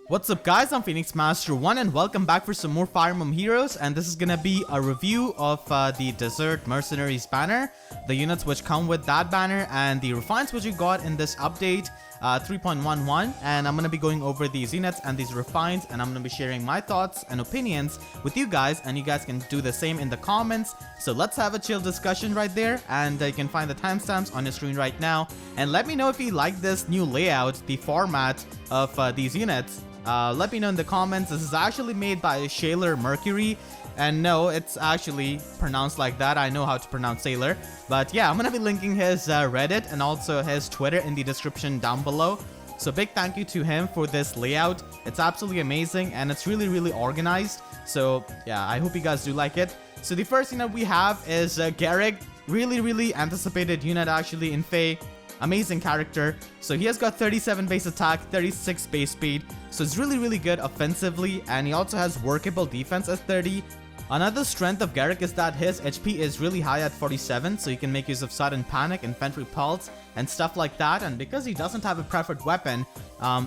What's up guys, I'm Phoenix Master 1 and welcome back for some more Fire Emblem Heroes, and this is gonna be a review of the Desert Mercancries Banner, the units which come with that banner and the refines which you got in this update 3.11, and I'm gonna be going over these units and these refines, and I'm gonna be sharing my thoughts and opinions with you guys, and you guys can do the same in the comments. So let's have a chill discussion right there, and you can find the timestamps on your screen right now, and let me know if you like this new layout, the format of these units. Let me know in the comments. This is actually made by ShailorMercury, and no, it's actually pronounced like that. I know how to pronounce Sailor, but yeah, I'm gonna be linking his Reddit and also his Twitter in the description down below. So big thank you to him for this layout. It's absolutely amazing and it's really organized. So yeah, I hope you guys do like it. So the first unit we have is Garrick. Really anticipated unit actually in FEH. Amazing character. So he has got 37 base attack, 36 base speed, so it's really good offensively, and he also has workable defense at 30. Another strength of Garrick is that his HP is really high at 47, so you can make use of sudden panic, infantry pulse, and stuff like that. And because he doesn't have a preferred weapon,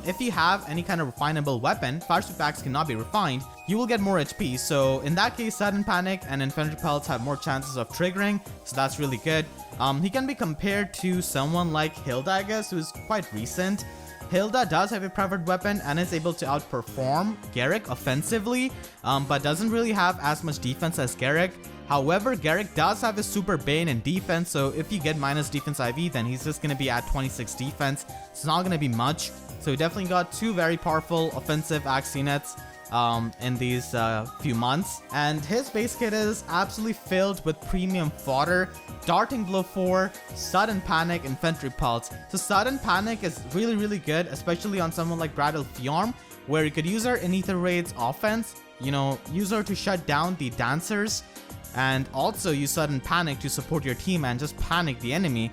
if you have any kind of refinable weapon, fire packs cannot be refined, you will get more HP. So in that case, sudden panic and infantry pulse have more chances of triggering, so that's really good. He can be compared to someone like Hilda, I guess, who's quite recent. Hilda does have a preferred weapon and is able to outperform Garrick offensively, but doesn't really have as much defense as Garrick. However, Garrick does have a super bane in defense, so if you get minus defense IV, then he's just going to be at 26 defense. It's not going to be much. So he definitely got two very powerful offensive axe units in these few months, and his base kit is absolutely filled with premium fodder, darting blow 4, sudden panic, infantry pulse. So sudden panic is really good, especially on someone like Bradle Fjorm, where you could use her in Ether Raid's offense, you know, use her to shut down the dancers, and also use sudden panic to support your team and just panic the enemy.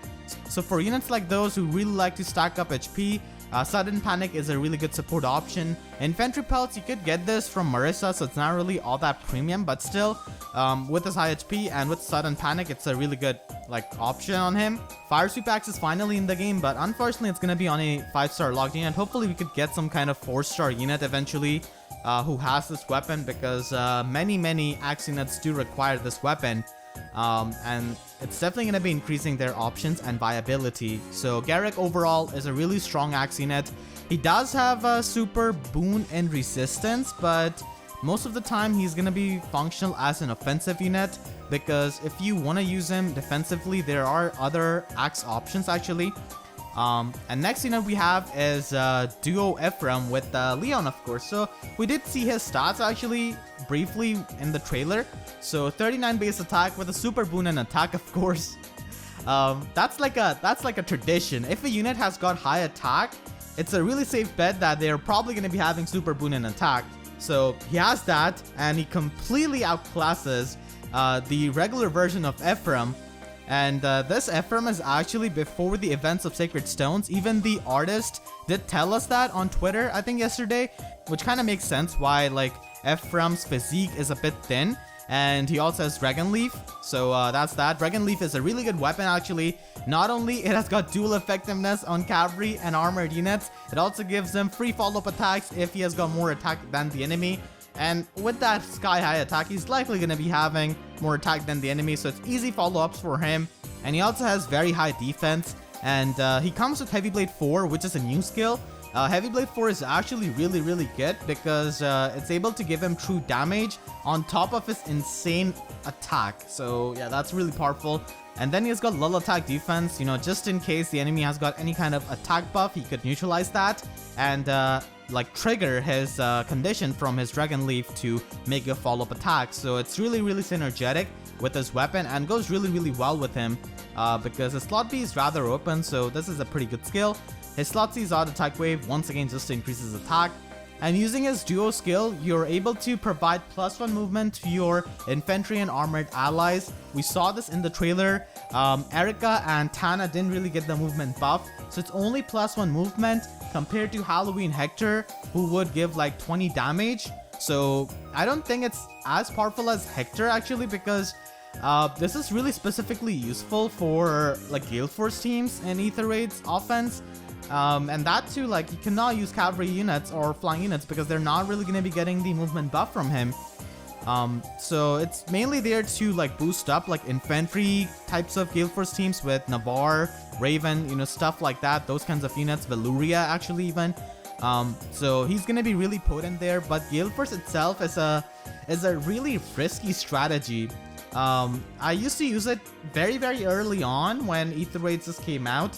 So for units like those who really like to stack up HP, sudden panic is a really good support option. Infantry pulse, you could get this from Marissa, so it's not really all that premium, but still, with his high HP and with sudden panic, it's a really good option on him. Fire Sweep Axe is finally in the game, but unfortunately it's gonna be on a 5-star locked unit. Hopefully we could get some kind of 4-star unit eventually who has this weapon, because many axe units do require this weapon. And it's definitely going to be increasing their options and viability. So Garrick overall is a really strong axe unit. He does have a super boon in resistance, but most of the time he's going to be functional as an offensive unit, because if you want to use him defensively, there are other axe options actually. And next unit we have is Duo Ephraim with Lyon, of course. So we did see his stats actually briefly in the trailer. So 39 base attack with a super boon and attack, of course. That's like a tradition. If a unit has got high attack, it's a really safe bet that they're probably going to be having super boon and attack. So he has that, and he completely outclasses the regular version of Ephraim. And this Ephraim is actually before the events of Sacred Stones. Even the artist did tell us that on Twitter, I think yesterday, which kind of makes sense why Ephraim's physique is a bit thin. And he also has Dragon Leaf, so that's that. Dragon Leaf is a really good weapon actually. Not only it has got dual effectiveness on cavalry and armored units, it also gives them free follow-up attacks if he has got more attack than the enemy. And with that sky high attack, he's likely going to be having more attack than the enemy, so it's easy follow-ups for him. And he also has very high defense, and he comes with Heavy Blade 4, which is a new skill. Heavy Blade 4 is actually really good, because it's able to give him true damage on top of his insane attack. So yeah, that's really powerful. And then he's got lull attack defense, you know, just in case the enemy has got any kind of attack buff, he could neutralize that and trigger his condition from his Dragon Leaf to make a follow-up attack. So it's really synergetic with his weapon and goes really well with him, because his slot B is rather open, so this is a pretty good skill. His slot C is auto attack wave, once again just to increase his attack. And using his duo skill, you're able to provide +1 movement to your infantry and armored allies. We saw this in the trailer. Erica and Tana didn't really get the movement buff, so it's only +1 movement compared to Halloween Hector, who would give 20 damage. So I don't think it's as powerful as Hector actually, because this is really specifically useful for Gale Force teams in Ether Raid's offense. And that too, like, you cannot use cavalry units or flying units because they're not really going to be getting the movement buff from him. So it's mainly there to like boost up like infantry types of Gale Force teams with Navarre, Raven, you know, stuff like that. Those kinds of units, Valuria actually even. So he's gonna be really potent there. But Gale Force itself is a really risky strategy. I used to use it very early on when Ether Raids just came out.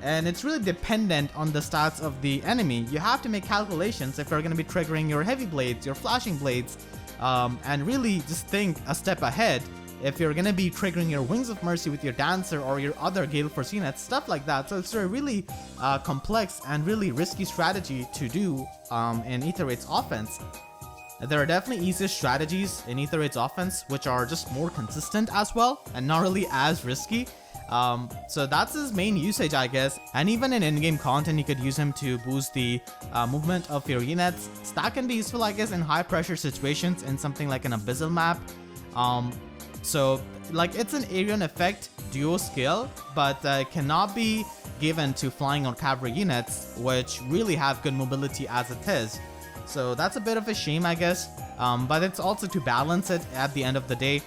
And it's really dependent on the stats of the enemy. You have to make calculations if you're going to be triggering your heavy blades, your flashing blades, and really just think a step ahead if you're going to be triggering your Wings of Mercy with your Dancer or your other Gale Force units, stuff like that. So it's a really complex and really risky strategy to do in Ether Raid's offense. There are definitely easier strategies in Ether Raid's offense, which are just more consistent as well and not really as risky. So that's his main usage, I guess. And even in in-game content, you could use him to boost the movement of your units. So that can be useful, I guess, in high pressure situations in something like an Abyssal map. So like it's an Arian effect duo skill, but it cannot be given to flying or cavalry units, which really have good mobility as it is. So that's a bit of a shame, I guess. But it's also to balance it at the end of the day.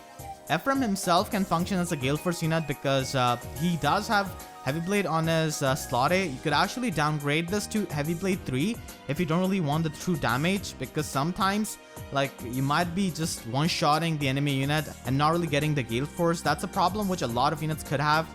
Ephraim himself can function as a Gale Force unit because he does have Heavy Blade on his slot A. You could actually downgrade this to Heavy Blade 3 if you don't really want the true damage, because sometimes like you might be just one-shotting the enemy unit and not really getting the Gale Force. That's a problem which a lot of units could have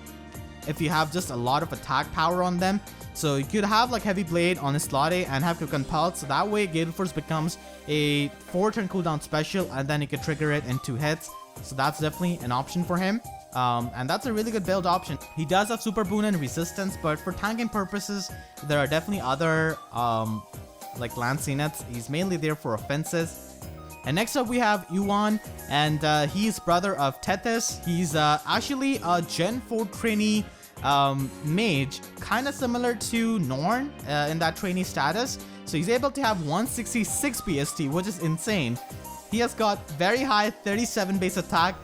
if you have just a lot of attack power on them. So you could have like Heavy Blade on his slot A and have Quick Compel, so that way Gale Force becomes a 4-turn cooldown special and then you could trigger it in 2 hits. So that's definitely an option for him. And that's a really good build option. He does have Super Boon and Resistance, but for tanking purposes, there are definitely other like Lance units. He's mainly there for offenses. And next up we have Euwon, and he's brother of Tethys. He's actually a Gen 4 trainee mage, kind of similar to Norn in that trainee status. So he's able to have 166 BST, which is insane. He has got very high 37 base attack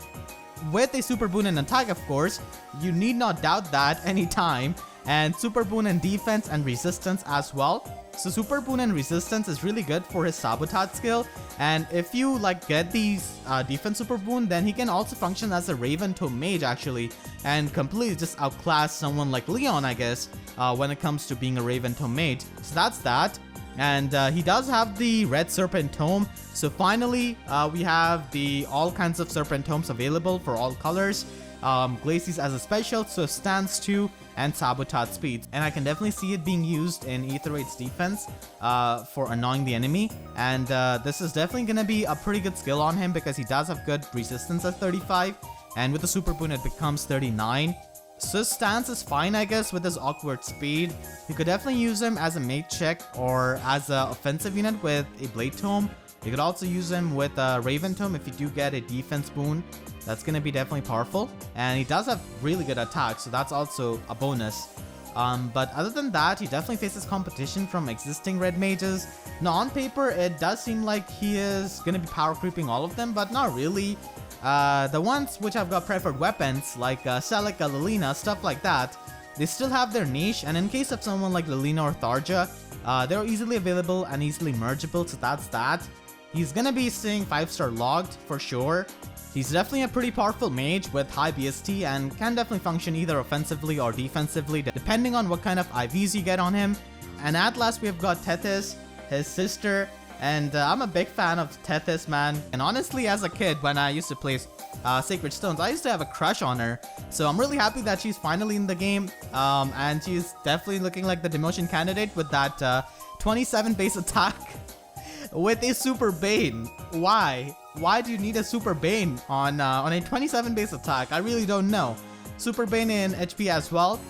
with a Super Boon and attack, of course. You need not doubt that anytime. And Super Boon and defense and resistance as well. So Super Boon and resistance is really good for his sabotage skill. And if you like get these defense Super Boon, then he can also function as a Raven Tome Mage actually, and completely just outclass someone like Leon, I guess, when it comes to being a Raven Tome Mage. So that's that. And he does have the Red Serpent Tome. So finally, we have the all kinds of Serpent Tomes available for all colors. Glacies as a special, so stance 2 and sabotage speed. And I can definitely see it being used in Ether Raid's defense for annoying the enemy. And this is definitely going to be a pretty good skill on him because he does have good resistance at 35. And with the Super Boon, it becomes 39. So his stance is fine, I guess, with his awkward speed. You could definitely use him as a mate check or as an offensive unit with a Blade Tome. You could also use him with a Raven Tome if you do get a defense boon. That's going to be definitely powerful. And he does have really good attack, so that's also a bonus. But other than that, he definitely faces competition from existing red mages. Now on paper, it does seem like he is going to be power creeping all of them, but not really. The ones which have got preferred weapons like Celica, Lilina, stuff like that, they still have their niche, and in case of someone like Lilina or Tharja, they're easily available and easily mergeable, so that's that. He's gonna be staying 5-star logged for sure. He's definitely a pretty powerful mage with high BST and can definitely function either offensively or defensively depending on what kind of IVs you get on him. And at last we have got Tethys, his sister. And I'm a big fan of Tethys, man. And honestly, as a kid, when I used to play Sacred Stones, I used to have a crush on her. So I'm really happy that she's finally in the game. And she's definitely looking like the demotion candidate with that 27 base attack with a Super Bane. Why? Why do you need a Super Bane on a 27 base attack? I really don't know. Super Bane in HP as well.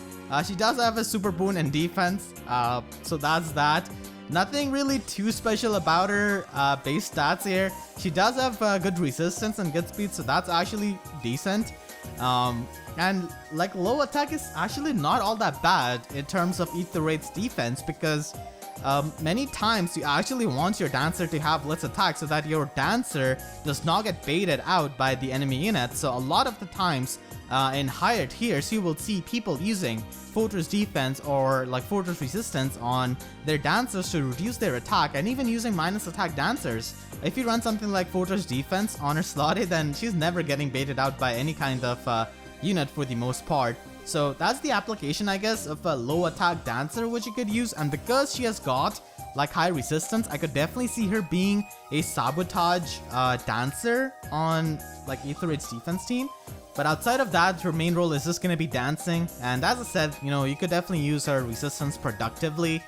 She does have a Super Boon in defense. So that's that. Nothing really too special about her base stats here. She does have good resistance and good speed, so that's actually decent. And like low attack is actually not all that bad in terms of Ether Raid's defense, because many times you actually want your dancer to have less attack so that your dancer does not get baited out by the enemy unit. So a lot of the times in higher tiers, you will see people using Fortress Defense or like Fortress Resistance on their dancers to reduce their attack, and even using minus attack dancers. If you run something like Fortress Defense on her slotted, then she's never getting baited out by any kind of unit for the most part. So that's the application, I guess, of a low attack dancer which you could use, and because she has got like high resistance, I could definitely see her being a sabotage dancer on like Aetherite's defense team. But outside of that, her main role is just gonna be dancing, and as I said, you know, you could definitely use her resistance productively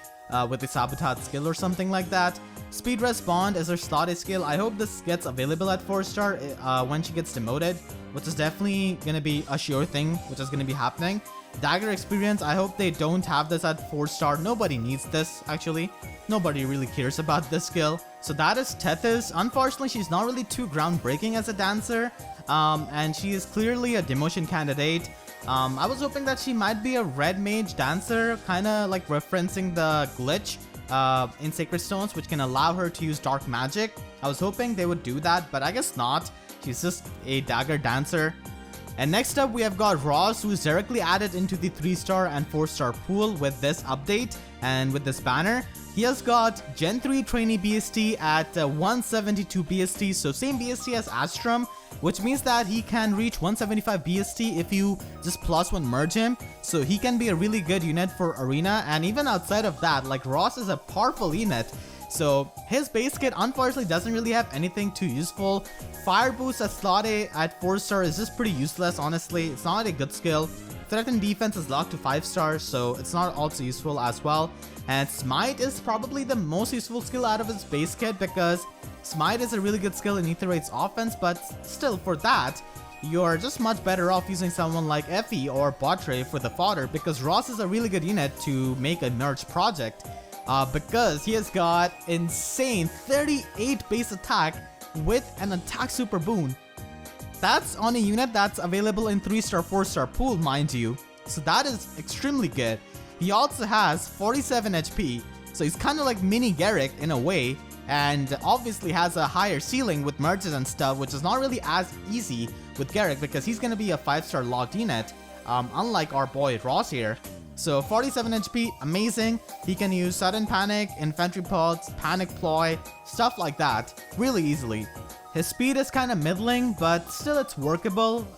with a sabotage skill or something like that. Speed Rest Bond is her slotted skill. I hope this gets available at 4-star when she gets demoted, which is definitely gonna be a sure thing, which is gonna be happening. Dagger Experience, I hope they don't have this at 4-star. Nobody needs this, actually. Nobody really cares about this skill. So that is Tethys. Unfortunately, she's not really too groundbreaking as a dancer, and she is clearly a demotion candidate. I was hoping that she might be a red mage dancer, kinda like referencing the glitch in Sacred Stones, which can allow her to use dark magic. I was hoping they would do that, but I guess not. She's just a dagger dancer. And next up, we have got Ross, who is directly added into the 3-star and 4-star pool with this update and with this banner. He has got Gen 3 trainee BST at 172 BST, so same BST as Astrum, which means that he can reach 175 BST if you just +1 merge him. So he can be a really good unit for Arena, and even outside of that, like Ross is a powerful unit. So his base kit unfortunately doesn't really have anything too useful. Fire Boost at slot A at 4-star is just pretty useless, honestly. It's not a good skill. Threat and Defense is locked to 5 stars, so it's not also useful as well. And Smite is probably the most useful skill out of his base kit, because Smite is a really good skill in Aetherite's offense, but still for that, you're just much better off using someone like Effie or Botre for the fodder, because Ross is a really good unit to make a merge project. Because he has got insane 38 base attack with an attack super boon. That's on a unit that's available in 3-star, 4-star pool, mind you. So that is extremely good. He also has 47 HP, so he's kind of like mini Garrick in a way, and obviously has a higher ceiling with merges and stuff, which is not really as easy with Garrick because he's going to be a 5-star locked unit, unlike our boy Ross here. So 47 HP, amazing. He can use Sudden Panic, Infantry Pods, Panic Ploy, stuff like that, really easily. His speed is kind of middling, but still it's workable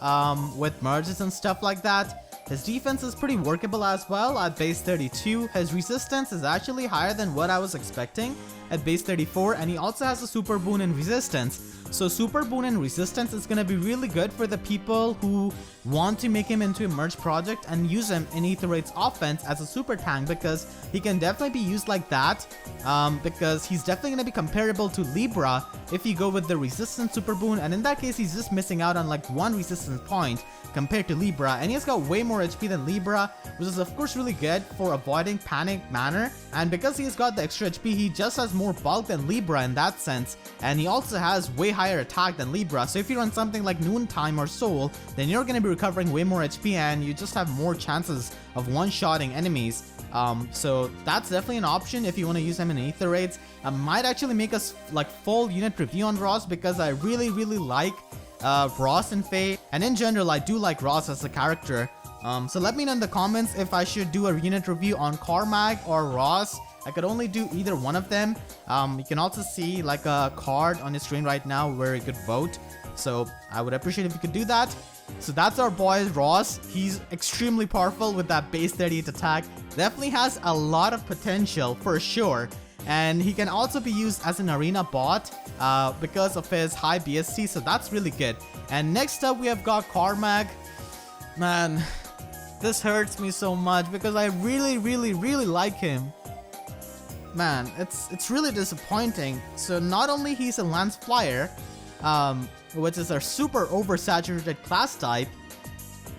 with merges and stuff like that. His defense is pretty workable as well at base 32. His resistance is actually higher than what I was expecting at base 34, and he also has a super boon in resistance. So super boon and resistance is going to be really good for the people who want to make him into a merge project and use him in Aetherite's offense as a super tank, because he can definitely be used like that, because he's definitely going to be comparable to Libra if you go with the resistance super boon, and in that case he's just missing out on like 1 resistance point compared to Libra, and he's got way more HP than Libra, which is of course really good for avoiding panic manner. And because he's got the extra HP, he just has more bulk than Libra in that sense, and he also has way higher attack than Libra. So if you run something like Noontime or Soul, then you're going to be recovering way more HP and you just have more chances of one-shotting enemies. So that's definitely an option if you want to use him in Aetherites. I might actually make a like full unit review on Ross, because I really like Ross and Faye, and in general I do like Ross as a character. So let me know in the comments if I should do a unit review on Cormag or Ross. I could only do either one of them. You can also see like a card on your screen right now where you could vote, so I would appreciate if you could do that. So that's our boy Ross. He's extremely powerful with that base 38 attack. Definitely has a lot of potential for sure, and he can also be used as an arena bot because of his high BSC, so that's really good. And next up we have got Cormag. Man, this hurts me so much because I really like him. Man, it's really disappointing. So not only he's a Lance Flyer, which is a super oversaturated class type,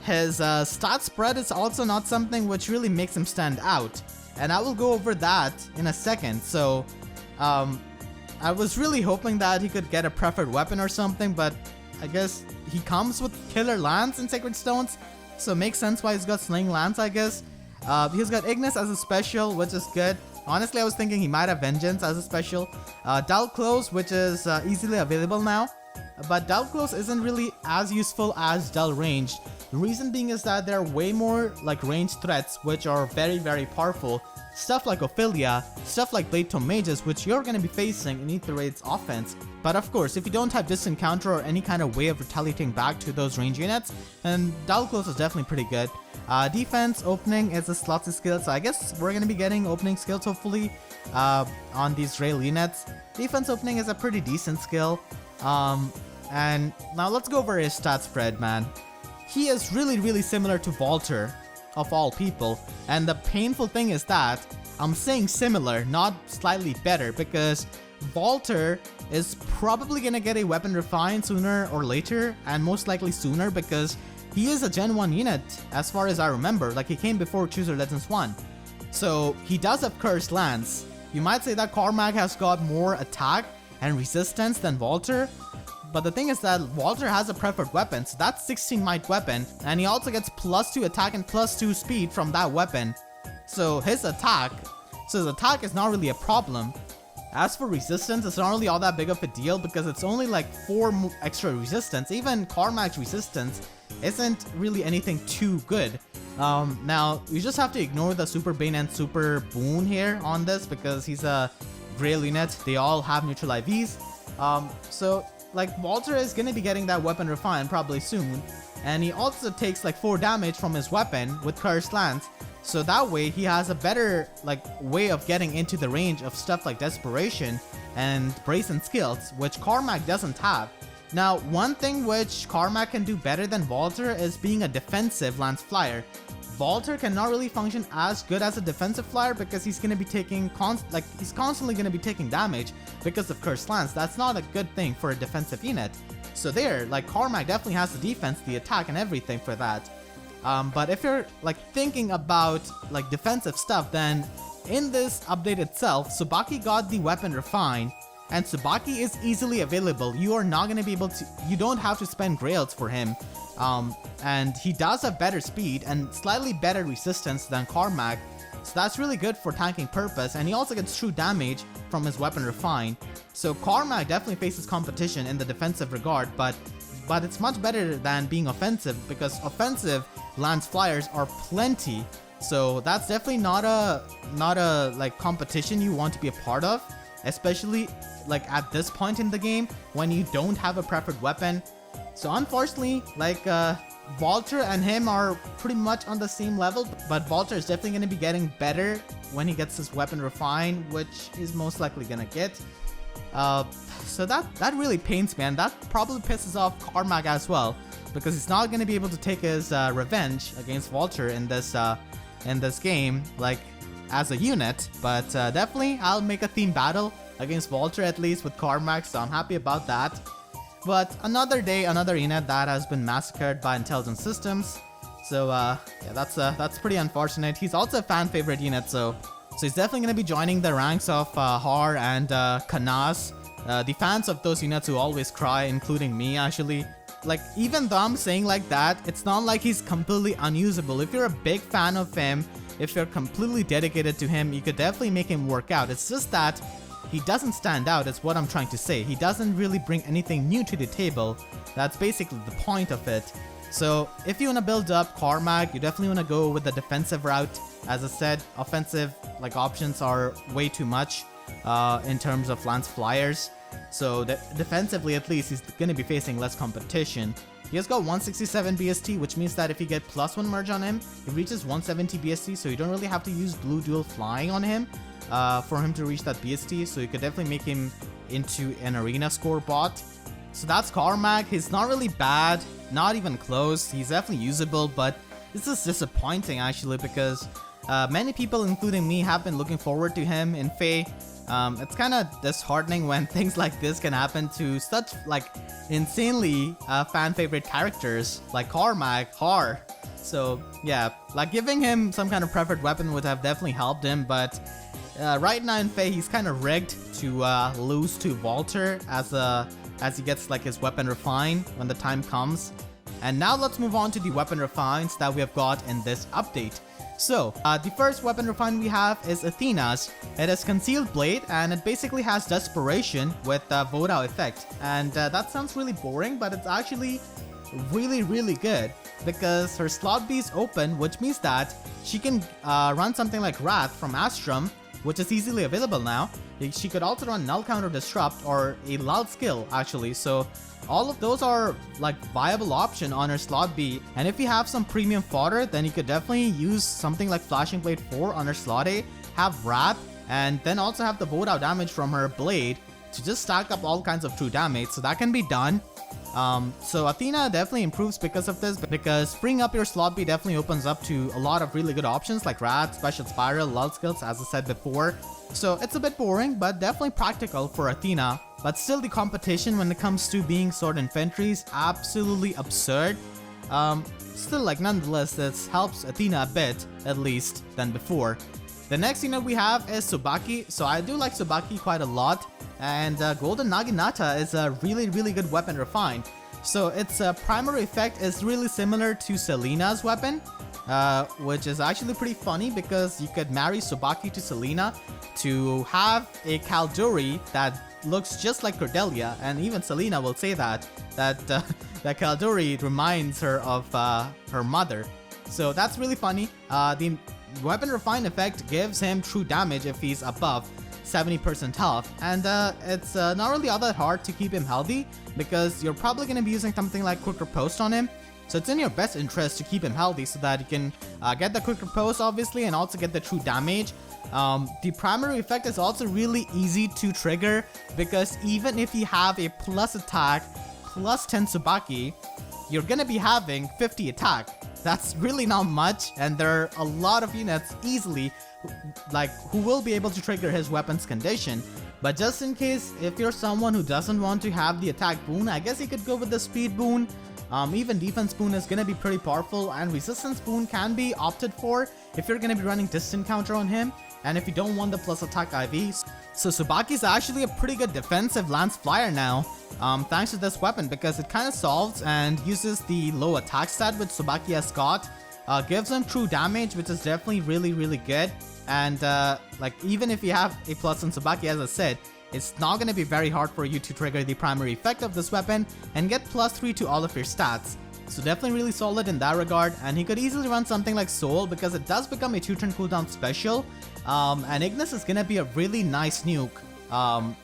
his stat spread is also not something which really makes him stand out, and I will go over that in a second. So I was really hoping that he could get a preferred weapon or something, but I guess he comes with Killer Lance in Sacred Stones, so it makes sense why he's got Slaying Lance, I guess. He's got Ignis as a special, which is good. Honestly, I was thinking he might have Vengeance as a special. Dull Close, which is easily available now, but Dull Close isn't really as useful as Dull Ranged. The reason being is that there are way more like ranged threats which are very very powerful. Stuff like Ophelia, stuff like Blade Tome Mages, which you're going to be facing in Ether Raid's offense. But of course, if you don't have distant counter or any kind of way of retaliating back to those range units, then Dalclose is definitely pretty good. Defense opening is a slotsy skill, so I guess we're going to be getting opening skills hopefully on these rail units. Defense opening is a pretty decent skill. And now let's go over his stat spread, man. He is really similar to Walter, of all people, and the painful thing is that I'm saying similar, not slightly better, because Walter is probably gonna get a Weapon Refine sooner or later, and most likely sooner, because he is a Gen 1 unit as far as I remember. Like, he came before Chooser Legends 1, so he does have Cursed Lance. You might say that Cormag has got more attack and resistance than Walter, but the thing is that Walter has a preferred weapon, so that's 16 might weapon, and he also gets +2 attack and +2 speed from that weapon. So his attack is not really a problem. As for resistance, it's not really all that big of a deal because it's only like 4 extra resistance. Even Cormag's resistance isn't really anything too good. Now, you just have to ignore the Super Bane and Super Boon here on this because he's a Grail unit. They all have neutral IVs. So like Walter is gonna be getting that Weapon Refine probably soon, and he also takes like 4 damage from his weapon with Cursed Lance, so that way he has a better like way of getting into the range of stuff like Desperation and Brazen Skills, which Cormag doesn't have. Now, one thing which Cormag can do better than Walter is being a defensive Lance Flyer. Walter cannot really function as good as a defensive flyer because he's gonna be taking he's constantly gonna be taking damage because of Cursed Lance. That's not a good thing for a defensive unit. So there, like Cormag definitely has the defense, the attack, and everything for that. But if you're like thinking about like defensive stuff, then in this update itself, Tsubaki got the Weapon Refine, and Tsubaki is easily available. You are not gonna be able to. You don't have to spend Grails for him. And he does have better speed and slightly better resistance than Cormag, so that's really good for tanking purpose, and he also gets true damage from his Weapon Refine. So Cormag definitely faces competition in the defensive regard, but it's much better than being offensive because offensive Lance Flyers are plenty. So that's definitely not a like competition you want to be a part of, especially like at this point in the game when you don't have a preferred weapon. So unfortunately, like Walter and him are pretty much on the same level, but Walter is definitely going to be getting better when he gets his Weapon Refine, which he's most likely going to get. So that really pains me, and that probably pisses off Cormag as well, because he's not going to be able to take his revenge against Walter in this game, like as a unit. But definitely I'll make a theme battle against Walter at least with Cormag, so I'm happy about that. But another day, another unit that has been massacred by intelligent systems. So yeah, that's pretty unfortunate. He's also a fan favorite unit, so he's definitely gonna be joining the ranks of Har and Kanas, the fans of those units who always cry, including me actually. Like, even though I'm saying like that, it's not like he's completely unusable. If you're a big fan of him, if you're completely dedicated to him, you could definitely make him work out. It's just that he doesn't stand out, is what I'm trying to say. He doesn't really bring anything new to the table. That's basically the point of it. So if you want to build up Cormag, you definitely want to go with the defensive route. As I said, offensive like options are way too much in terms of Lance Flyers. So defensively at least, he's going to be facing less competition. He has got 167 BST, which means that if you get +1 merge on him, he reaches 170 BST, so you don't really have to use blue dual flying on him for him to reach that BST, so you could definitely make him into an arena score bot. So that's Cormag. He's not really bad, not even close. He's definitely usable, but this is disappointing actually, because many people, including me, have been looking forward to him in FEH. It's kind of disheartening when things like this can happen to such like insanely fan favorite characters like Cormag, Har. So yeah, like giving him some kind of preferred weapon would have definitely helped him, but right now in FEH he's kind of rigged to lose to Walter as he gets like his Weapon Refine when the time comes. And now let's move on to the Weapon Refines that we have got in this update. So, the first Weapon Refine we have is Athena's. It is Concealed Blade, and it basically has Desperation with Vodao effect. And that sounds really boring, but it's actually really good. because her slot B is open, which means that she can run something like Wrath from Astrum, which is easily available now. She could also run Null Counter Disrupt or a lull skill actually, so all of those are like viable option on her slot B. And if you have some premium fodder, then you could definitely use something like Flashing Blade 4 on her slot A, have Wrath, and then also have the bow out damage from her blade to just stack up all kinds of true damage, so that can be done. So Athena definitely improves because of this, because freeing up your slot B definitely opens up to a lot of really good options like Wrath, Special Spiral, lull skills as I said before. So it's a bit boring, but definitely practical for Athena. But still, the competition when it comes to being sword infantry is absolutely absurd. Still, like, nonetheless, this helps Athena a bit, at least, than before. The next unit we have is Tsubaki. So I do like Tsubaki quite a lot. And Golden Naginata is a really good weapon refined. So its primary effect is really similar to Selena's weapon, which is actually pretty funny because you could marry Tsubaki to Selena to have a Calduri that looks just like Cordelia, and even Selena will say that Calduri reminds her of her mother. So that's really funny. The weapon refine effect gives him true damage if he's above 70% health, and it's not really all that hard to keep him healthy because you're probably going to be using something like Quick Riposte on him. So it's in your best interest to keep him healthy so that you can get the Quick Riposte obviously and also get the true damage. The primary effect is also really easy to trigger because even if you have a plus attack plus 10 Tsubaki, you're gonna be having 50 attack. That's really not much, and there are a lot of units easily who will be able to trigger his weapon's condition. But just in case, if you're someone who doesn't want to have the attack boon, I guess you could go with the speed boon. Even defense boon is gonna be pretty powerful, and resistance boon can be opted for if you're gonna be running distant counter on him, and if you don't want the plus attack IV. So Tsubaki is actually a pretty good defensive lance flyer now, thanks to this weapon, because it kind of solves and uses the low attack stat which Tsubaki has got, gives him true damage, which is definitely really good. And like, even if you have a plus on Tsubaki, as I said, it's not going to be very hard for you to trigger the primary effect of this weapon and get +3 to all of your stats. So definitely really solid in that regard, and he could easily run something like Soul because it does become a 2-turn cooldown special, and Ignis is going to be a really nice nuke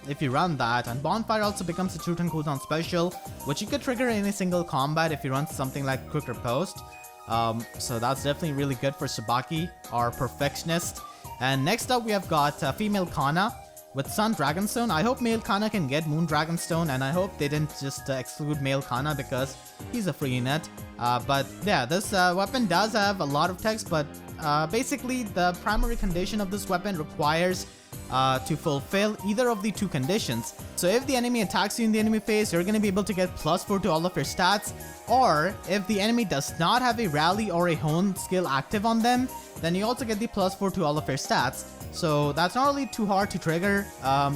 if you run that, and Bonfire also becomes a 2-turn cooldown special, which you could trigger in a single combat if you run something like Quick Riposte. So that's definitely really good for Tsubaki, our perfectionist. And next up we have got Female Kana with Sun Dragonstone. I hope male Kana can get Moon Dragonstone, and I hope they didn't just exclude male Kana because he's a free unit. But yeah, this weapon does have a lot of text, but basically the primary condition of this weapon requires to fulfill either of the two conditions. So if the enemy attacks you in the enemy phase, you're going to be able to get +4 to all of your stats, or if the enemy does not have a rally or a hone skill active on them, then you also get the +4 to all of your stats. So that's not really too hard to trigger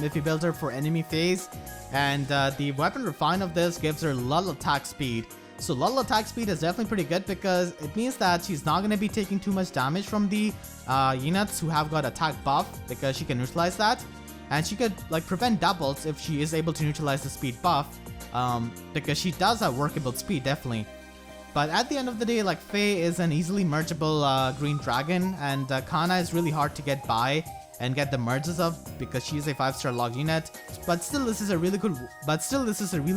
if you build her for enemy phase. And the weapon refine of this gives her lull attack speed. So lull attack speed is definitely pretty good because it means that she's not going to be taking too much damage from the units who have got attack buff, because she can neutralize that. And she could like prevent doubles if she is able to neutralize the speed buff, because she does have workable speed definitely. But at the end of the day, like, Faye is an easily mergeable green dragon, and Kana is really hard to get by and get the merges of because she's a 5-star log unit. But still, this is a really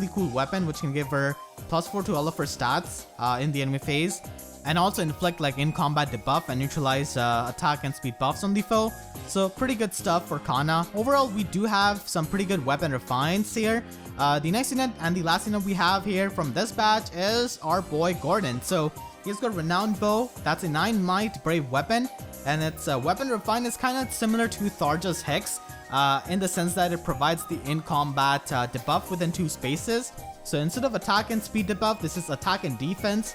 cool weapon which can give her +4 to all of her stats in the enemy phase, and also inflict like in combat debuff and neutralize attack and speed buffs on the foe. So pretty good stuff for Kana. Overall, we do have some pretty good weapon refines here. The next unit and the last unit we have here from this batch is our boy Gordin. So he's got Renowned Bow. That's a 9 might brave weapon, and its weapon refine is kind of similar to Tharja's Hex in the sense that it provides the in combat debuff within 2 spaces. So instead of attack and speed debuff, this is attack and defense.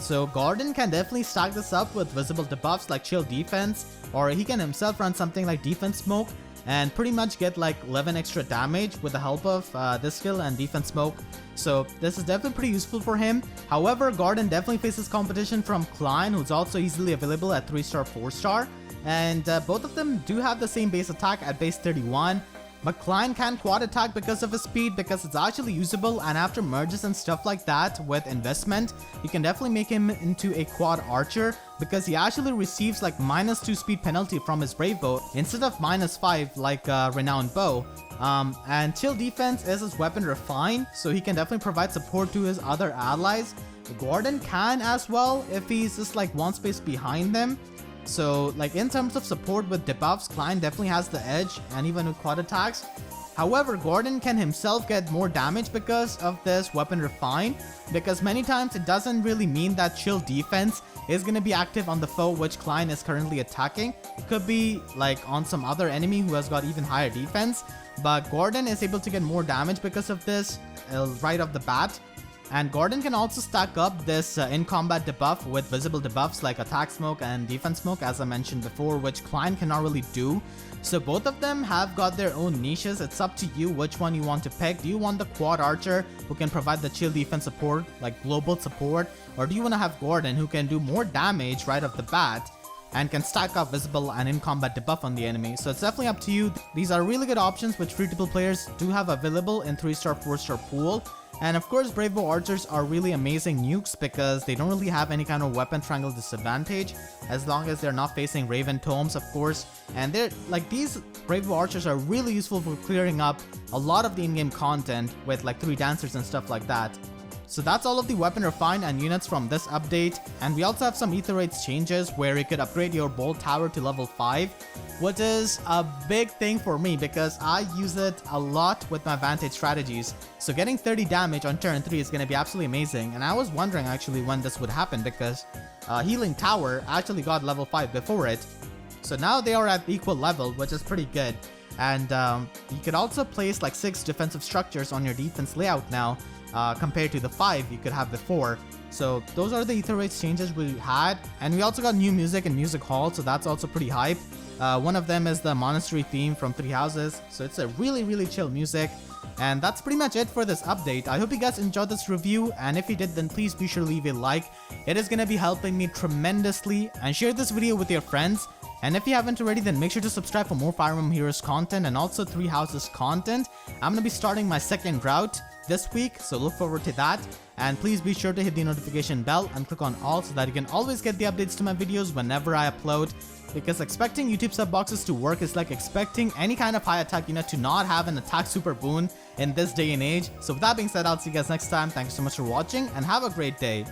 So Gordin can definitely stack this up with visible debuffs like chill defense, or he can himself run something like defense smoke and pretty much get like 11 extra damage with the help of this skill and defense smoke. So this is definitely pretty useful for him. However, Gordin definitely faces competition from Klein, who's also easily available at 3-star, 4-star. And both of them do have the same base attack at base 31. But Klein can quad attack because of his speed, because it's actually usable, and after merges and stuff like that with investment, you can definitely make him into a quad archer because he actually receives like -2 speed penalty from his brave bow instead of -5 like renowned bow. And chill defense is his weapon refine, so he can definitely provide support to his other allies. Gordin can as well if he's just like one space behind them. So like in terms of support with debuffs, Klein definitely has the edge, and even with quad attacks. However, Gordin can himself get more damage because of this weapon refine, because many times it doesn't really mean that chill defense is going to be active on the foe which Klein is currently attacking. It could be like on some other enemy who has got even higher defense, but Gordin is able to get more damage because of this right off the bat. And Gordin can also stack up this in-combat debuff with visible debuffs like attack smoke and defense smoke, as I mentioned before, which Klein cannot really do. So both of them have got their own niches. It's up to you which one you want to pick. Do you want the quad archer who can provide the chill defense support, like global support, or do you want to have Gordin who can do more damage right off the bat and can stack up visible and in-combat debuff on the enemy? So it's definitely up to you. These are really good options which free-to-play players do have available in 3-star, 4-star pool. And of course, Brave Bow Archers are really amazing nukes because they don't really have any kind of weapon triangle disadvantage as long as they're not facing Raven Tomes, of course. And they're like, these Brave Bow Archers are really useful for clearing up a lot of the in-game content with like 3 dancers and stuff like that. So that's all of the weapon refine and units from this update, and we also have some ether rates changes where you could upgrade your bolt tower to level 5, which is a big thing for me because I use it a lot with my Vantage strategies. So getting 30 damage on turn 3 is going to be absolutely amazing, and I was wondering actually when this would happen because healing tower actually got level 5 before it. So now they are at equal level, which is pretty good. And you could also place like 6 defensive structures on your defense layout now, compared to the 5 you could have before. So those are the ether rates changes we had, and we also got new music in Music Hall, so that's also pretty hype. One of them is the monastery theme from 3 Houses, so it's a really chill music. And that's pretty much it for this update. I hope you guys enjoyed this review, and if you did, then please be sure to leave a like. It is gonna be helping me tremendously, and share this video with your friends. And if you haven't already, then make sure to subscribe for more Fire Emblem Heroes content and also 3 Houses content. I'm gonna be starting my 2nd route this week, so look forward to that. And please be sure to hit the notification bell and click on all so that you can always get the updates to my videos whenever I upload. Because expecting YouTube sub boxes to work is like expecting any kind of high attack unit to not have an attack super boon in this day and age. So with that being said, I'll see you guys next time. Thank you so much for watching and have a great day.